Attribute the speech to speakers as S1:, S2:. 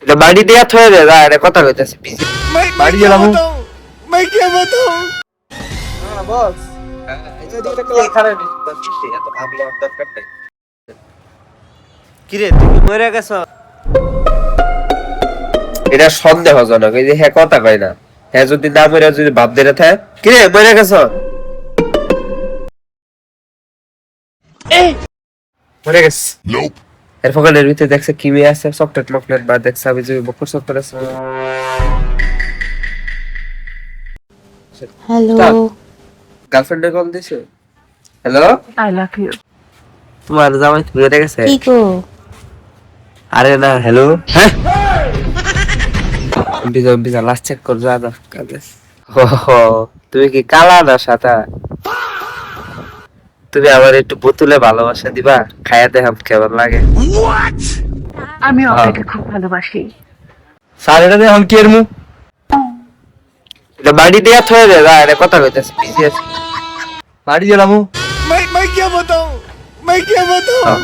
S1: এটা বাড়ি দিয়া থয়ে দে যা এটা কথা কইতাছি
S2: বাড়ি গেলাম
S1: বস
S3: কিরে তুই কি মরে গেছ?
S1: এটা সন্দেহজনক এই যে হ্যাঁ কথা কয় না হ্যাঁ যদি না মরে যদি ভাব ধরে থাকে কিরে মরে গেছ মরে গেছ এর ফোকালের ভিতরে দেখছে কি মেয়ে আছে চকলেট মকলেট বা দেখছে আমি যে বকর চকলেট আছে
S4: হ্যালো
S1: গার্লফ্রেন্ডের কল দিছে হ্যালো
S4: আই লাভ ইউ
S1: তোমার জামাই মরে গেছে
S4: কি গো
S1: আরে না হ্যালো হ্যাঁ বিজয় বিজয় লাস্ট চেক কর যা না কাজে তুমি কি কালা না সাদা তুমি আমার একটু বোতলে ভালোবাসা দিবা খাইয়া দেখাম কেমন লাগে
S4: আমি আপনাকে খুব ভালোবাসি
S1: স্যার এটা দিয়ে আমি কি এর মুখ এটা বাড়ি দিয়া থয়ে দে যা এটা কথা কইতাছি বিজি আছে
S2: বাড়ি গেলাম
S1: হ্যাঁ।